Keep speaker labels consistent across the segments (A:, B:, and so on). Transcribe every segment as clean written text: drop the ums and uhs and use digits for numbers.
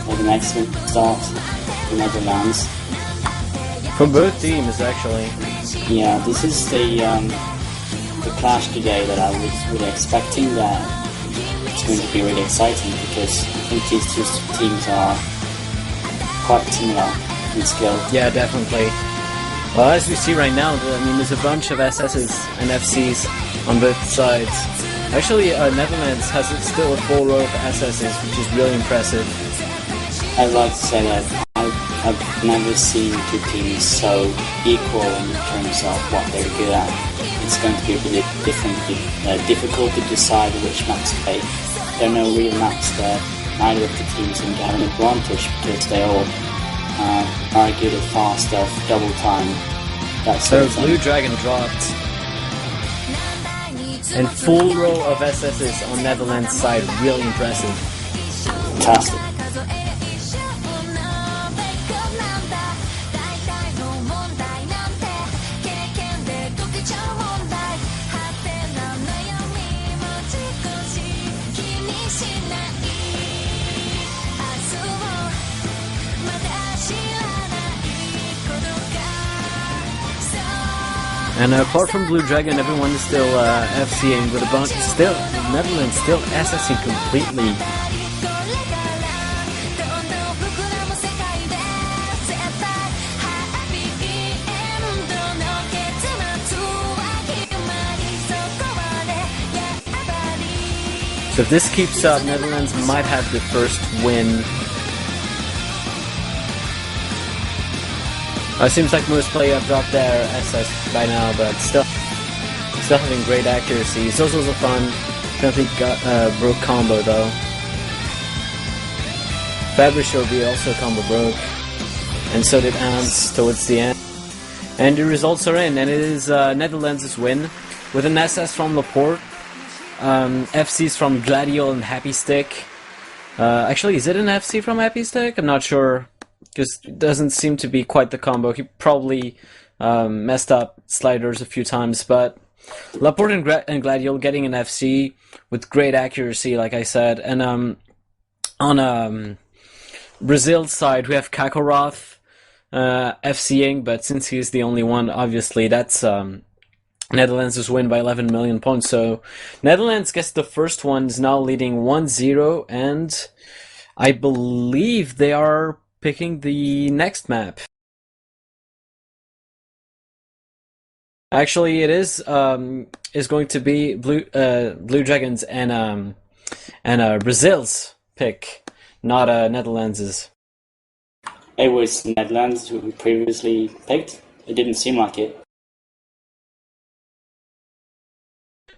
A: Like an excellent start for Netherlands.
B: For both teams, actually.
A: Yeah, this is the clash today that I was really expecting. That it's going to be really exciting because I think these two teams are quite similar in skill.
B: Yeah, definitely. Well, as we see right now, I mean, there's a bunch of SSs and FCs on both sides. Actually, Netherlands has still a full row of SSs, which is really impressive.
A: I'd like to say that I've never seen two teams so equal in terms of what they're good at. It's going to be really difficult to decide which maps to play. There are no real maps that neither of the teams seem to have an advantage because they all are good at fast stuff, double time.
B: So Blue Dragon dropped. And full row of SSs on Netherlands side, really impressive.
A: Fantastic.
B: And apart from Blue Dragon, everyone is still FCing with a bunch. Still, Netherlands still SSing completely. So if this keeps up, Netherlands might have the first win. It seems like most players have dropped their SS by now, but still having great accuracy. It's also fun. Definitely broke combo though. Fabriciobi also combo broke, and so did Ants towards the end. And the results are in, and it is Netherlands' win with an SS from Laporte, FCs from Gladiol and Happy Stick. Actually, is it an FC from Happy Stick? I'm not sure. Because it doesn't seem to be quite the combo. He probably messed up sliders a few times, but Laporte and Gladiol getting an FC with great accuracy, like I said. And on Brazil's side, we have Kakarov FCing, but since he's the only one, obviously that's Netherlands' win by 11 million points. So Netherlands gets the first one, is now leading 1-0, and I believe they are picking the next map. Actually, it is going to be Blue Dragons and Brazil's pick, not Netherlands'.
A: It was Netherlands who previously picked. It didn't seem like it.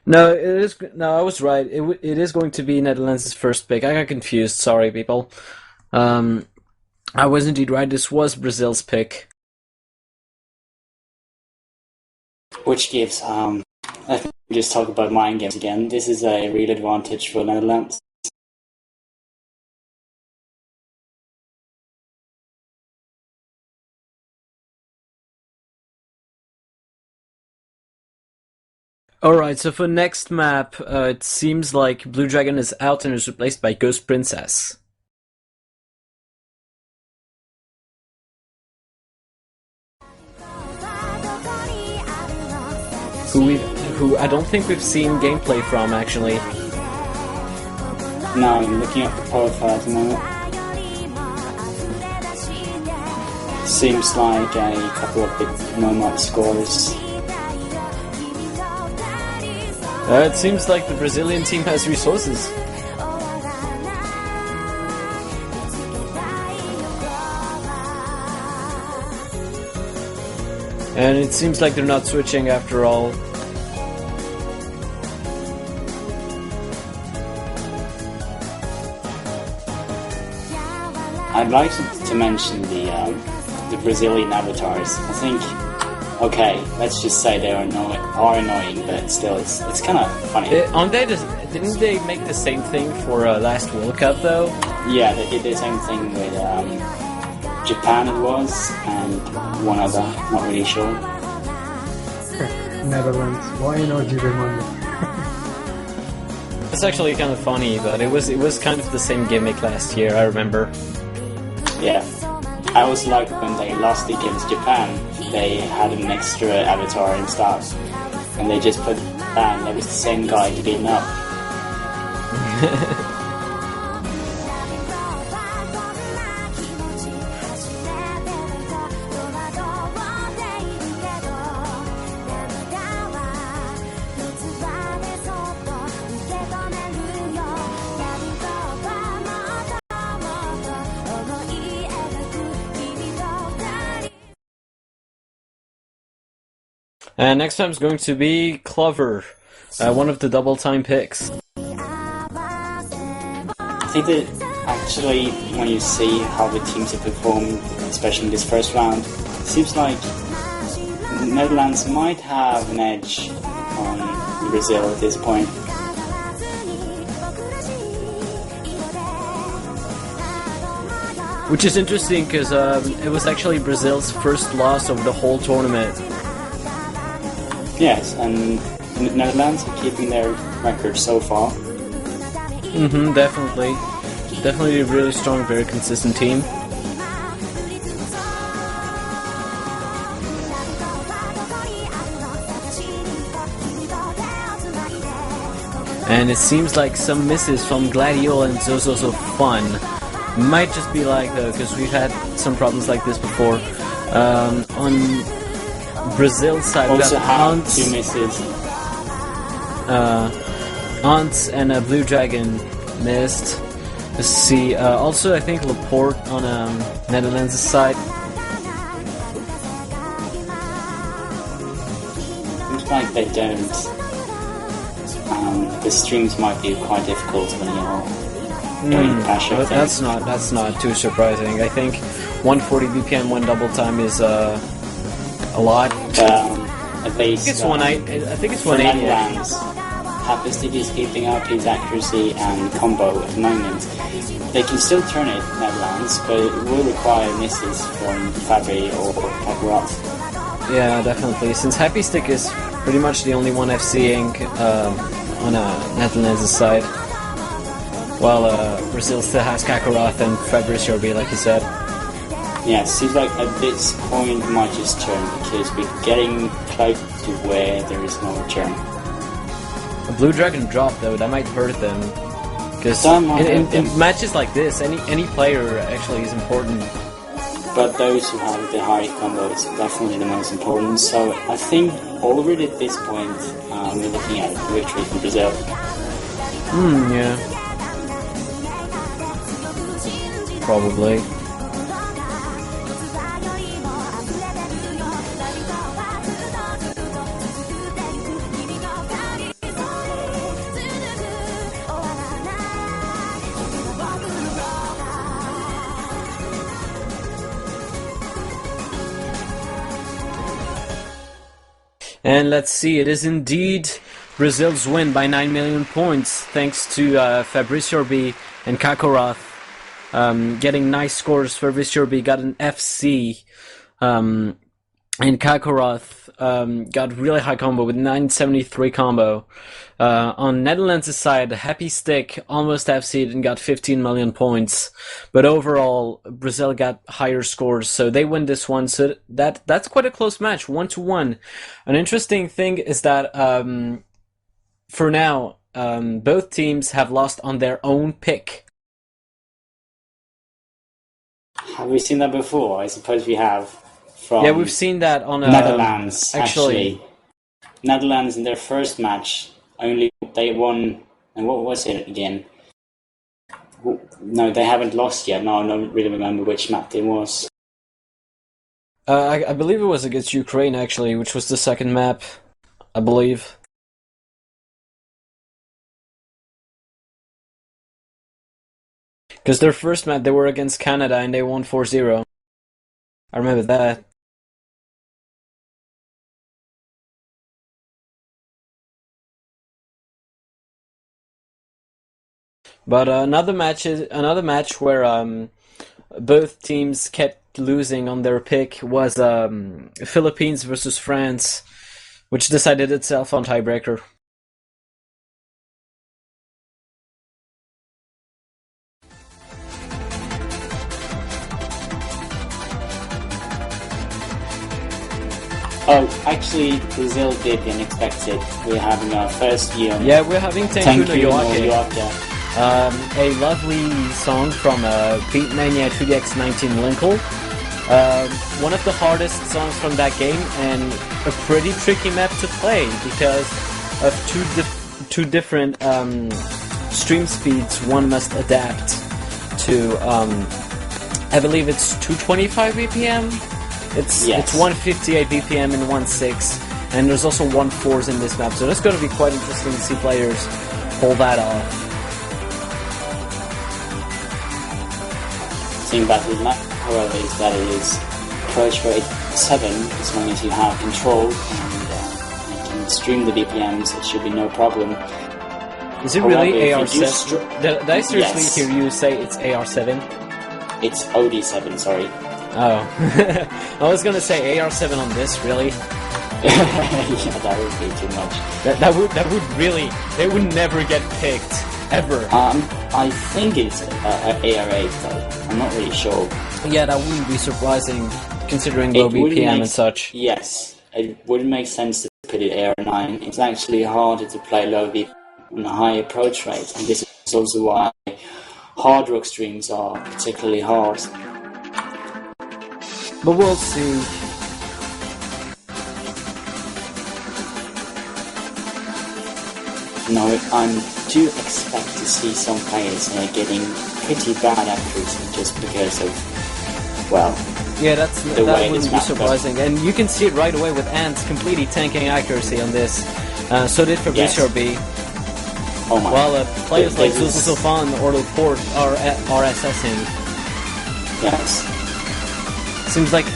B: No, it is. No, I was right. It is going to be Netherlands' first pick. I got confused. Sorry, people. I was indeed right. This was Brazil's pick.
A: Which gives, let me just talk about mind games again. This is a real advantage for Netherlands.
B: Alright, so for next map, it seems like Blue Dragon is out and is replaced by Ghost Princess. Who I don't think we've seen gameplay from, actually.
A: No, I'm looking at the profile at the moment. Seems like a couple of big Nomad scores.
B: It seems like the Brazilian team has resources. And it seems like they're not switching after all.
A: I'd like to mention the Brazilian avatars. I think okay, let's just say they are annoying, but still, it's kind of funny.
B: Didn't they make the same thing for last World Cup though?
A: Yeah, they did the same thing with Japan, it was, and one other, not really sure.
C: Netherlands. Why not Germany?
B: It's actually kind of funny, but it was kind of the same gimmick last year. I remember.
A: Yeah, I also liked when they lost against Japan. They had an extra avatar and stuff, and they just put down. It was the same guy beaten up.
B: And next time is going to be Clover, one of the double time picks.
A: I think that actually, when you see how the teams have performed, especially in this first round, it seems like Netherlands might have an edge on Brazil at this point.
B: Which is interesting because it was actually Brazil's first loss of the whole tournament.
A: Yes, and the Netherlands are keeping their record so far.
B: Definitely. Definitely a really strong, very consistent team. And it seems like some misses from Gladio and Zozo's Fun. Might just be like though, because we've had some problems like this before. On Brazil's side, we
A: Also
B: got
A: had
B: Ants,
A: 2 misses.
B: Ants and Blue Dragon missed. Let's see. Also, I think Laporte on Netherlands' side.
A: Looks like they don't. The streams might be quite difficult when you're doing Pasha.
B: But that's not too surprising. I think 140 BPM one double time is a lot.
A: At least,
B: I think it's
A: for
B: 180.
A: Netherlands, Hapistic is keeping up his accuracy and combo at the moment. They can still turn it, Netherlands, but it will require misses from Fabri or Kakarot.
B: Yeah, definitely. Since Happy Stick is pretty much the only one FCing on Netherlands' side, while Brazil still has Kakarot and Fabrice Yorbi, like you said.
A: Yeah, seems like at this point we might just turn because we're getting close to where there is no return.
B: A Blue Dragon drop though, that might hurt them. Because in matches like this, any player actually is important.
A: But those who have the high combo is definitely the most important. So I think already at this point we're looking at victory for Brazil.
B: Yeah. Probably. And let's see, it is indeed Brazil's win by 9 million points, thanks to Fabrice Yorbi and Kakarot getting nice scores. Fabrice Yorbi got an FC, and Kakarot got really high combo with 973 combo. On Netherlands' side, Happy Stick almost FC'd and got 15 million points. But overall, Brazil got higher scores, so they win this one. So that's quite a close match, 1-1. An interesting thing is that for now, both teams have lost on their own pick.
A: Have we seen that before? I suppose we have.
B: Yeah, we've seen that on
A: Netherlands, actually. Netherlands in their first match, they won, and what was it again? No, they haven't lost yet. No, I don't really remember which map it was.
B: I believe it was against Ukraine, actually, which was the second map, I believe. Because their first map, they were against Canada, and they won 4-0. I remember that. But another match where both teams kept losing on their pick was Philippines versus France, which decided itself on tiebreaker.
A: Oh, actually, Brazil did the unexpected. We're having our first year.
B: Yeah, we're having Tenku no Yoake. A lovely song from Beatmania 2DX19 Linkle. One of the hardest songs from that game, and a pretty tricky map to play because of two different stream speeds one must adapt to. I believe it's 225 BPM. It's 158 BPM and 1.6, and there's also 1.4s in this map, so that's going to be quite interesting to see players pull that off.
A: The thing about this map, however, is that it is approach rate 7, as long as you have control and you can stream the BPMs, it should be no problem.
B: Is it really AR7? Did I seriously hear you say it's AR7?
A: It's OD7, sorry.
B: Oh. I was gonna say AR7 on this, really?
A: Yeah, that would be too much.
B: That would really... They would never get picked, ever.
A: I think it's AR8 though. I'm not really sure.
B: Yeah, that wouldn't be surprising, considering low BPM and such.
A: Yes, it wouldn't make sense to put it AR9. It's actually harder to play low BPM on a high approach rate, and this is also why hard rock streams are particularly hard.
B: But we'll see.
A: No, I do expect to see some players getting pretty bad accuracy just because of, well,
B: yeah, that wouldn't be surprising. And you can see it right away with Ants completely tanking accuracy on this. So did Fabricio B.
A: Oh my.
B: While players like Zuzuzofan or Laporte are assessing.
A: Yes.
B: Seems like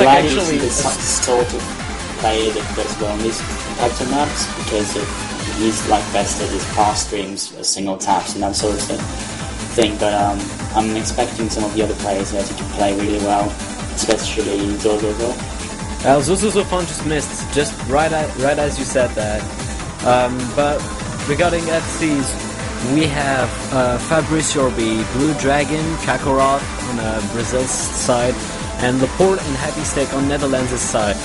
B: actually
A: sort of played it as well in these types of maps because he's like best at his pass streams, single taps and that sort of thing. But I'm expecting some of the other players here to play really well, especially Zozozo.
B: Zuzuzofan just missed, just right as you said that. But regarding FCs, we have Fabricio B, Blue Dragon, Kakarot on Brazil's side, and Laporte and Happy Stick on Netherlands' side.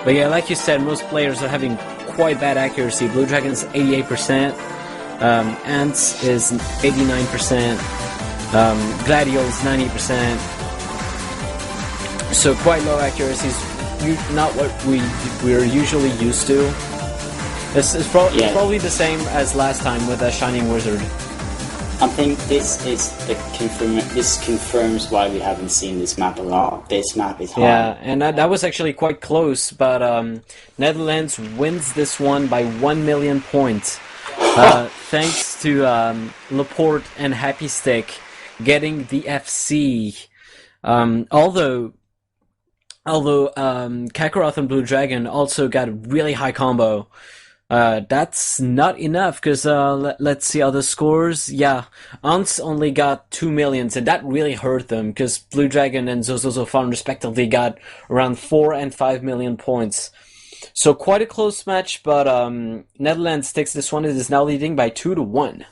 B: But yeah, like you said, most players are having quite bad accuracy. Blue Dragon's 88%, Ants is 89%, Gladio's 90%. So quite low accuracies, not what we're usually used to. It's probably the same as last time with a Shining Wizard.
A: I think this confirms why we haven't seen this map a lot. This map is hard.
B: Yeah, and that was actually quite close, but Netherlands wins this one by 1 million points. Thanks to Laporte and Happy Stick getting the FC. Although Kakarot and Blue Dragon also got a really high combo. That's not enough, because let's see other scores. Yeah, Ants only got 2 millions, and that really hurt them, because Blue Dragon and Zozozofan respectively got around 4 and 5 million points. So quite a close match, but Netherlands takes this one. It is now leading by 2-1.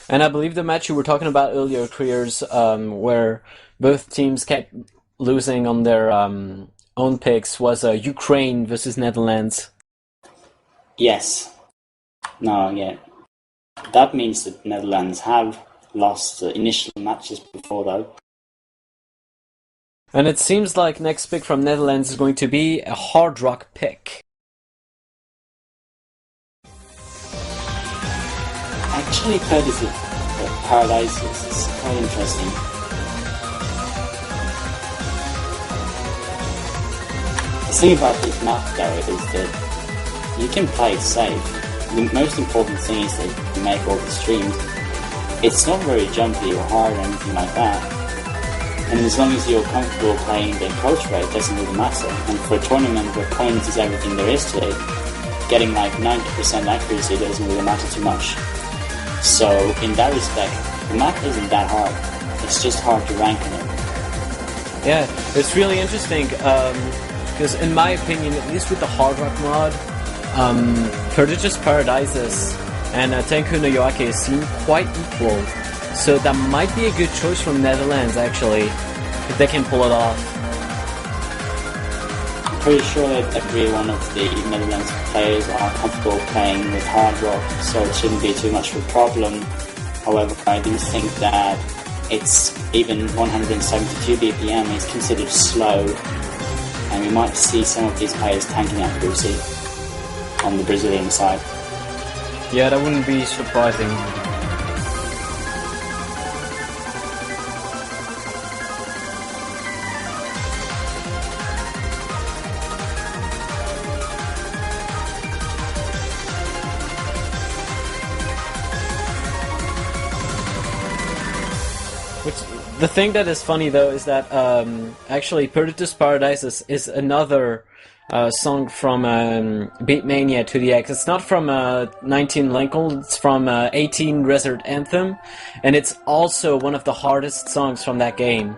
B: And I believe the match you were talking about earlier, Kriers, where both teams kept losing on their own picks, was Ukraine versus Netherlands.
A: Yes. No, yeah. That means that Netherlands have lost the initial matches before, though.
B: And it seems like next pick from Netherlands is going to be a hard rock pick.
A: Actually, Paradises is quite interesting. The thing about this map, though, is that you can play it safe. The most important thing is that you make all the streams. It's not very jumpy or hard or anything like that. And as long as you're comfortable playing the approach rate, it doesn't really matter. And for a tournament where points is everything there is today, getting like 90% accuracy doesn't really matter too much. So in that respect, the map isn't that hard. It's just hard to rank on it.
B: Yeah, it's really interesting, because in my opinion, at least with the Hard Rock mod, Prodigious Paradises and Tenku no Yoake seem quite equal. So that might be a good choice from Netherlands, actually, if they can pull it off.
A: I'm pretty sure that every one of the Netherlands players are comfortable playing with Hard Rock, so it shouldn't be too much of a problem. However, I do think that it's even 172 BPM is considered slow, and we might see some of these players tanking accuracy on the Brazilian side.
B: Yeah, that wouldn't be surprising. The thing that is funny though is that actually Prodigious Paradises is another song from Beatmania 2DX. It's not from 19 Lincoln, it's from 18 Resort Anthem, and it's also one of the hardest songs from that game.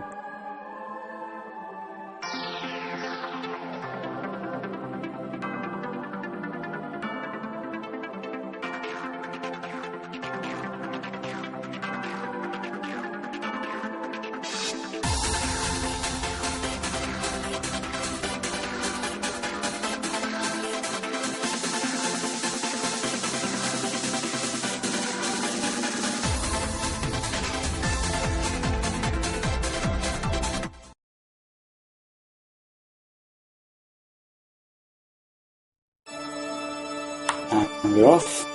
A: And we're off.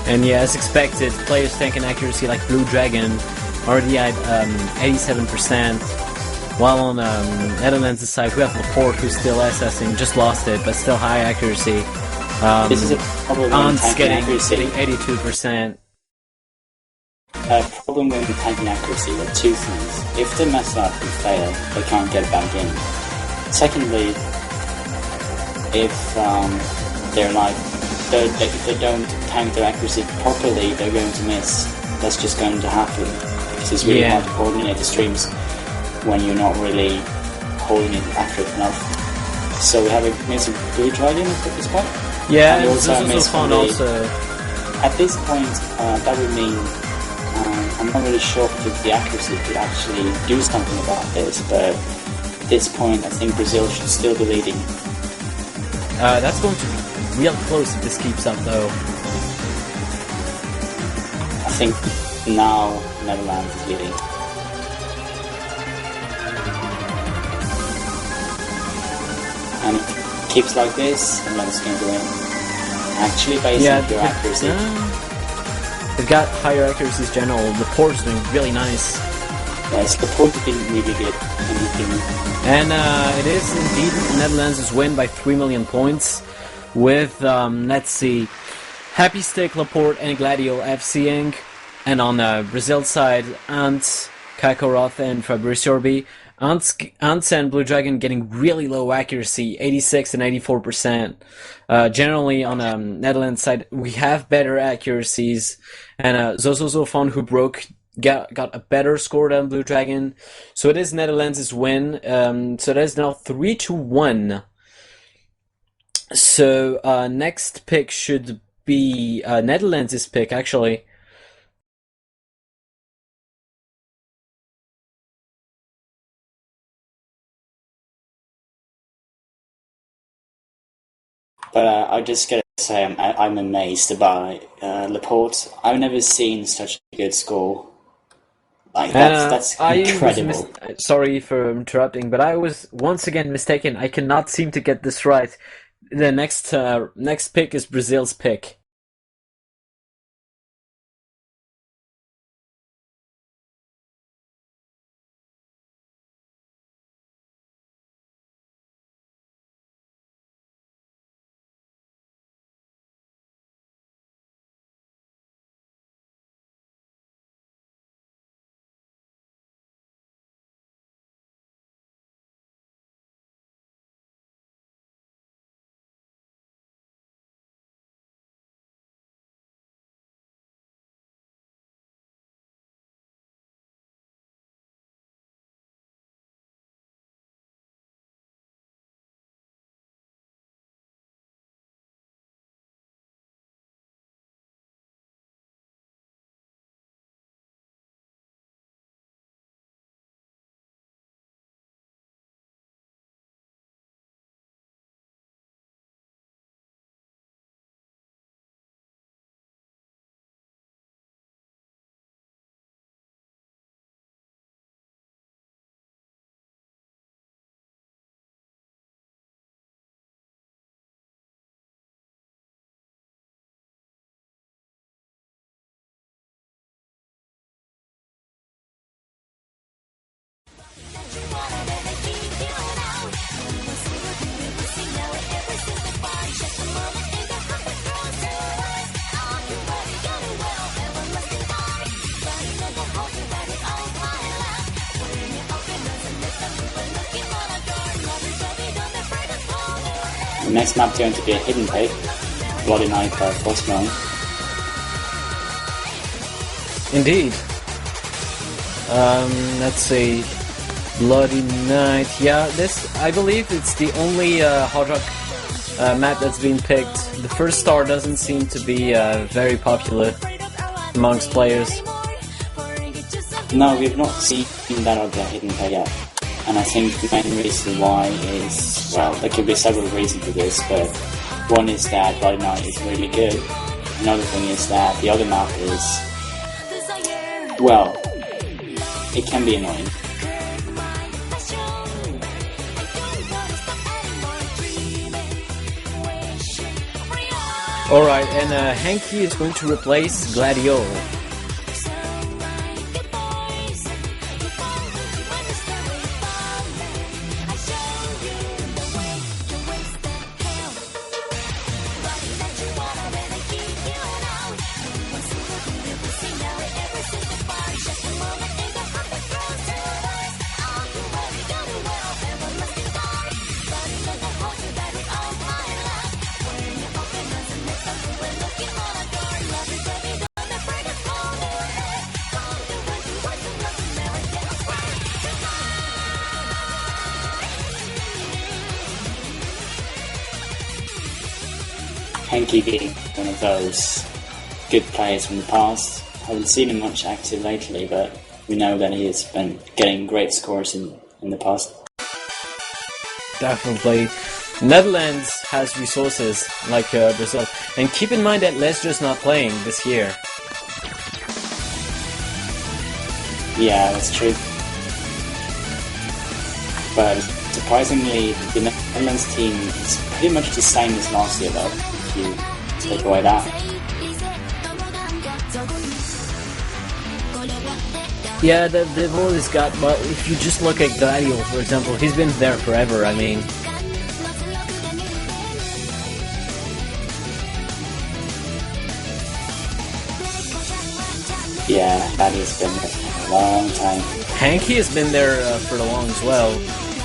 B: And yeah, as expected, players tanking accuracy like Blue Dragon already at 87%, while on Netherlands' side we have Laporte who's still assessing, just lost it, but still high accuracy.
A: This is a problem when tanking accuracy.
B: Getting 82%.
A: A problem with tanking accuracy are two things. If they mess up and fail, they can't get back in. Secondly, if they don't tank their accuracy properly, they're going to miss. That's just going to happen because it's really hard to coordinate the streams when you're not really holding it accurate enough. So we have a miss of Blue Dragon at this point.
B: Yeah,
A: and also a miss
B: fun also.
A: At this point, that would mean I'm not really sure if the accuracy could actually do something about this, but at this point, I think Brazil should still be leading.
B: That's going to be real close if this keeps up, though.
A: I think now Netherlands is leading. And if it keeps like this, Netherlands is going to win. Actually, based on pure accuracy.
B: They've got higher accuracies general. Laporte's doing really nice.
A: Yes, Laporte's been really good.
B: And it is indeed Netherlands' win by 3 million points. With, let's see, Happy Stick, Laporte, and Gladio FCing. And on the Brazil side, Ant, Kakarov, and Fabrice Orbi. Ants and Blue Dragon getting really low accuracy, 86 and 84%. Generally, on the Netherlands side, we have better accuracies. And Zozozofon, who broke got a better score than Blue Dragon. So it is Netherlands' win. So that is now 3-1. So next pick should be Netherlands' pick, actually.
A: But I just gotta say, I'm amazed by Laporte. I've never seen such a good score. Like that's incredible.
B: Sorry for interrupting, but I was once again mistaken. I cannot seem to get this right. The next pick is Brazil's pick.
A: The next map is going to be a hidden pick, Bloody Night by Frostmourne.
B: Indeed. Let's see. Bloody Night. Yeah, this, I believe it's the only Hard Rock map that's been picked. The first star doesn't seem to be very popular amongst players.
A: No, we've not seen that other hidden pick yet. And I think the main reason why is, well, there could be several reasons for this, but one is that Bloody Night is really good. Another thing is that the other map is, well, it can be annoying.
B: Alright, and Hanky is going to replace Gladio.
A: Henke being one of those good players from the past. I haven't seen him much active lately, but we know that he has been getting great scores in the past.
B: Definitely. Netherlands has resources like Brazil. And keep in mind that Leicester's not playing this year.
A: Yeah, that's true. But surprisingly, the Netherlands team is pretty much the same as last year, though, if you take away that.
B: Yeah, they've always got, but if you just look at Gladio, for example, he's been there forever, I mean.
A: Yeah, Gladio's been there for a long time.
B: Hanky has been there for long as well.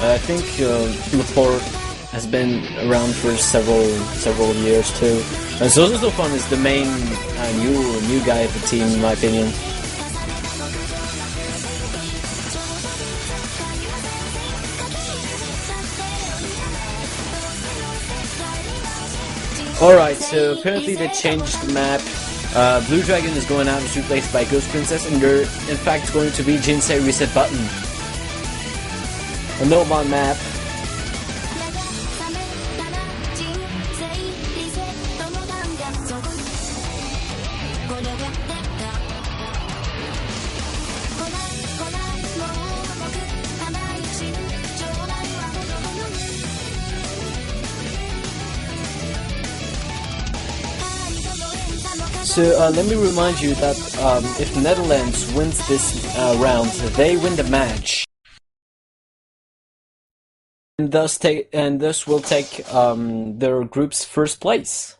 B: I think Laporte has been around for several years too. And Zozofon is the main new guy of the team, in my opinion. Alright, so apparently they changed the map. Blue Dragon is going out and is replaced by Ghost Princess, and they're in fact going to be Jinsei Reset Button. A no mod map. So let me remind you that if the Netherlands wins this round, they win the match, and thus will take their group's first place.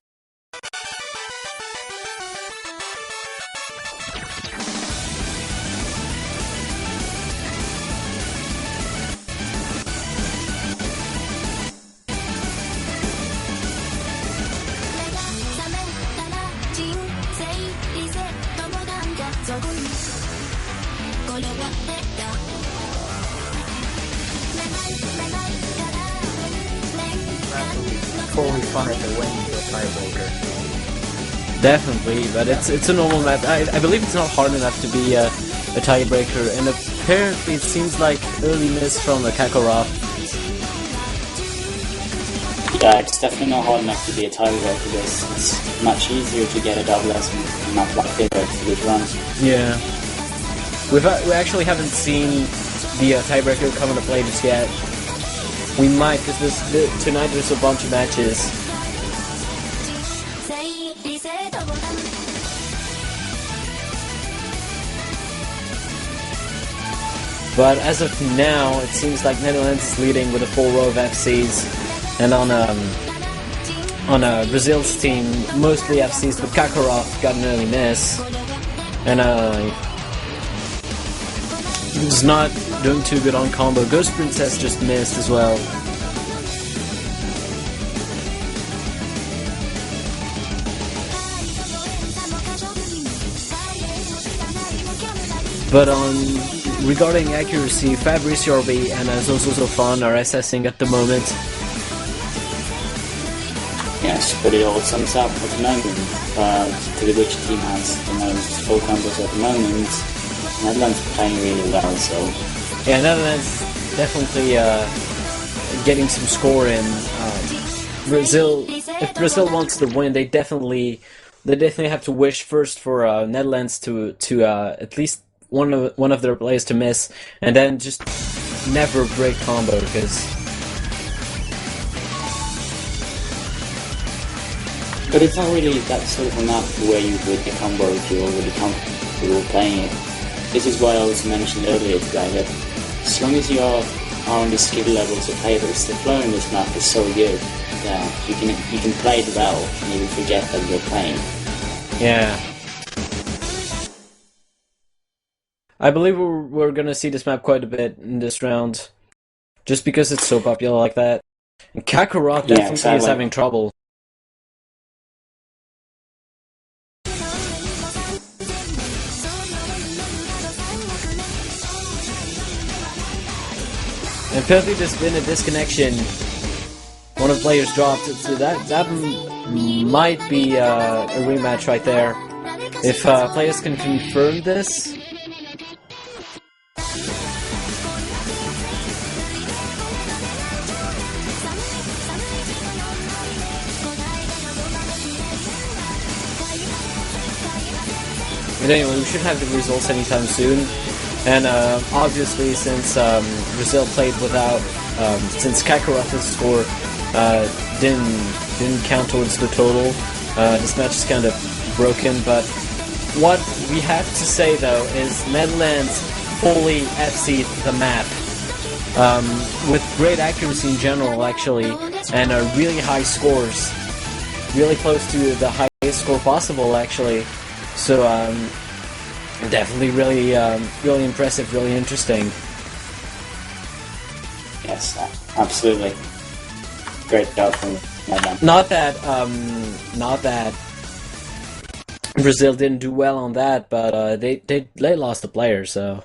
D: Before we find the win to a tiebreaker.
B: Definitely, but it's a normal map. I believe it's not hard enough to be a tiebreaker, and apparently it seems like early miss from the Kakarot.
A: Yeah, it's definitely not hard enough to be a tiebreaker. It's much easier to get a double S in a map like this for this run.
B: Yeah. We actually haven't seen the tiebreaker come into play just yet. We might, because tonight there's a bunch of matches. But as of now, it seems like Netherlands is leading with a full row of FCs, and on Brazil's team, mostly FCs, but Kakarot got an early miss, and was not doing too good on combo. Ghost Princess just missed as well. But regarding accuracy, Fabrice Yorbi and Zozofan are assessing at the moment.
A: Yes, but it all sums up at the moment. To which team has the most full combos at the moment. Netherlands playing really well, so...
B: Yeah, Netherlands definitely getting some score in. Brazil, if Brazil wants to win, they definitely have to wish first for Netherlands to at least one of their players to miss, and then just never break combo, because...
A: But it's not really that sort of a map where you break the combo if you're already comfortable playing it. This is why I was mentioned earlier today that as long as you are on the skill level to play this, the flow in this map is so good that you can play it well and even forget that you're playing.
B: Yeah. I believe we're gonna see this map quite a bit in this round, just because it's so popular like that. And Kakarot definitely is having trouble. And apparently there's been a disconnection. One of the players dropped. So that might be a rematch right there. If players can confirm this. But anyway, we should have the results anytime soon. And obviously, since Brazil played without, since Kakarot's score didn't count towards the total, this match is kind of broken. But what we have to say though is Netherlands fully FC'd the map with great accuracy in general, actually, and really high scores, really close to the highest score possible, actually. So. Definitely really impressive, really interesting.
A: Yes, absolutely. Great job from Netherlands.
B: Not that Brazil didn't do well on that, but they lost a player, so.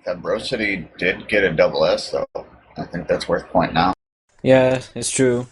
E: Fabrosity did get a double S though. I think that's worth pointing out.
B: Yeah, it's true.